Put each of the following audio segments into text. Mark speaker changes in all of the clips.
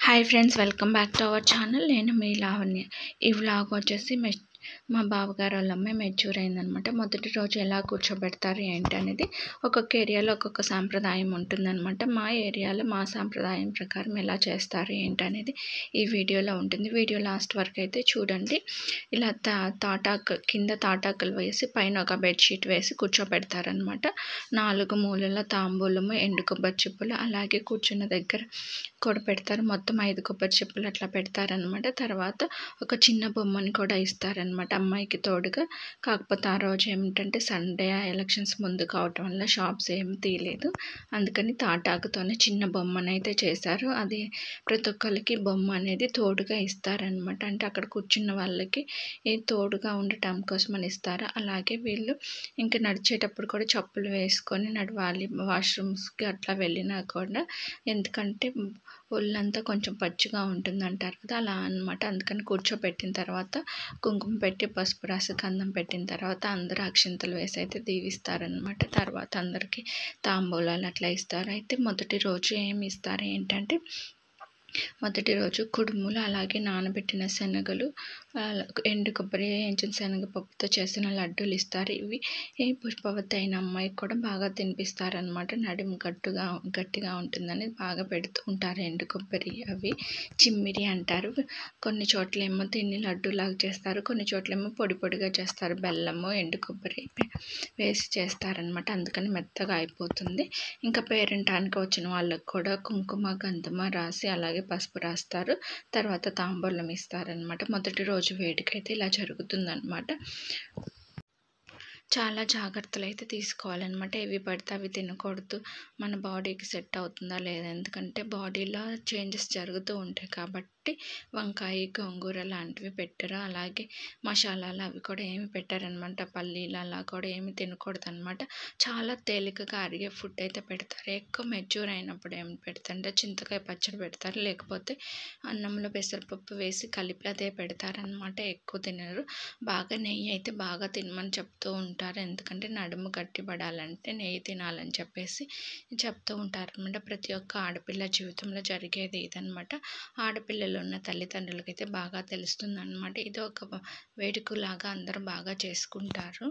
Speaker 1: Hi friends, welcome back to our channel. నేను మీ లావణ్య. ఈ vlog వచ్చేసి మా బావగారు వాళ్ళ అమ్మాయి మెచ్యూర్ అయిందనమాట. మొదటి రోజు ఎలా కూర్చోబెడతారు ఏంటి అనేది ఒక్కొక్క ఏరియాలో ఒక్కొక్క సాంప్రదాయం ఉంటుందన్నమాట. మా ఏరియాలో మా సాంప్రదాయం ప్రకారం ఎలా చేస్తారు ఏంటి అనేది ఈ వీడియోలో ఉంటుంది. వీడియో లాస్ట్ వరకు అయితే చూడండి. ఇలా తాటాకు కింద తాటాకులు వేసి పైన ఒక బెడ్షీట్ వేసి కూర్చోబెడతారనమాట. 4 మూలల తాంబూలము, ఎండు కొబ్బరి చిప్పలు, అలాగే కూర్చున్న దగ్గర కూడా పెడతారు. మొత్తం 5 కొబ్బరి చిప్పలు అట్లా పెడతారనమాట. తర్వాత ఒక చిన్న బొమ్మని కూడా ఇస్తారనమాట అమ్మాయికి తోడుగా. కాకపోతే ఆ రోజు ఏమిటంటే సండే, ఎలక్షన్స్ ముందు కావటం వల్ల షాప్స్ ఏం తీయలేదు. అందుకని తాటాకుతోనే చిన్న బొమ్మను అయితే చేశారు. అది ప్రతి ఒక్కరికి బొమ్మ అనేది తోడుగా ఇస్తారనమాట. అంటే అక్కడ కూర్చున్న వాళ్ళకి తోడుగా ఉండటం కోసమని ఇస్తారు. అలాగే వీళ్ళు ఇంకా నడిచేటప్పుడు కూడా చెప్పులు వేసుకొని నడవాలి. వాష్రూమ్స్కి అట్లా వెళ్ళినా కూడా, ఎందుకంటే ఒళ్ళంతా కొంచెం పచ్చిగా ఉంటుందంటారు కదా, అలా అనమాట. అందుకని కూర్చోబెట్టిన తర్వాత కుంకుమ పెట్టి పసుపు రాసి గంధం పెట్టిన తర్వాత అందరూ అక్షింతలు వేసి అయితే దీవిస్తారనమాట. తర్వాత అందరికీ తాంబూలాలు అట్లా ఇస్తారు. అయితే మొదటి రోజు ఏమి ఇస్తారు ఏంటంటే, మొదటి రోజు కుడుములు, అలాగే నానబెట్టిన శనగలు, ఎండు కొబ్బరి, వేయించిన శనగపప్పుతో చేసిన లడ్డూలు ఇస్తారు. ఇవి పుష్పవతి అయిన అమ్మాయికి కూడా బాగా తినిపిస్తారనమాట. నడుము గట్టిగా ఉంటుందని బాగా పెడుతూ ఉంటారు. ఎండు కొబ్బరి అవి చిమ్మిరి అంటారు. కొన్ని చోట్లేమో దీన్ని లడ్డూలాగా చేస్తారు, కొన్ని చోట్లేమో పొడి పొడిగా చేస్తారు. బెల్లము, ఎండు కొబ్బరి వేసి చేస్తారనమాట. అందుకని మెత్తగా అయిపోతుంది. ఇంకా పేరంటానికి వచ్చిన వాళ్ళకి కూడా కుంకుమ, గంధమ రాసి అలాగే పసుపు రాస్తారు. తర్వాత తాంబూలం ఇస్తారనమాట. మొదటి రోజు వేడుకైతే ఇలా జరుగుతుందన్నమాట. చాలా జాగ్రత్తలు అయితే తీసుకోవాలన్నమాట. ఏవి పడితే అవి తినకూడదు. మన బాడీకి సెట్ అవుతుందా లేదా, ఎందుకంటే బాడీలో చేంజెస్ జరుగుతూ ఉంటాయి కాబట్టి వంకాయ, గోంగూర లాంటివి పెట్టరు. అలాగే మసాలాలు అవి కూడా ఏమి పెట్టారనమాట. పల్లీలు అలా కూడా ఏమి తినకూడదు అనమాట. చాలా తేలికగా అరిగే ఫుడ్ అయితే పెడతారు. ఎక్కువ మెచ్యూర్ అయినప్పుడు ఏమి పెడతారంటే చింతకాయ పచ్చడి పెడతారు, లేకపోతే అన్నంలో పెసరపప్పు వేసి కలిపి అదే పెడతారనమాట. ఎక్కువ తినరు. బాగా నెయ్యి అయితే బాగా తినమని చెప్తూ ఉంటారు. ఎందుకంటే నడుము గట్టిపడాలంటే నెయ్యి తినాలని చెప్పేసి చెప్తూ ఉంటారు అనమాట. ప్రతి ఒక్క ఆడపిల్ల జీవితంలో జరిగేది ఇదనమాట. ఆడపిల్లలు ఉన్న తల్లిదండ్రులకైతే బాగా తెలుస్తుంది అనమాట. ఇది ఒక వేడుకలాగా అందరూ బాగా చేసుకుంటారు.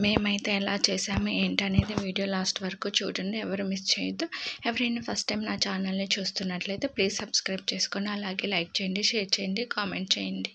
Speaker 1: మేమైతే ఎలా చేసాము ఏంటనేది వీడియో లాస్ట్ వరకు చూడండి, ఎవరు మిస్ చేయొద్దు. ఎవరైనా ఫస్ట్ టైం నా ఛానల్ని చూస్తున్నట్లయితే ప్లీజ్ సబ్స్క్రైబ్ చేసుకొని అలాగే లైక్ చేయండి, షేర్ చేయండి, కామెంట్ చేయండి.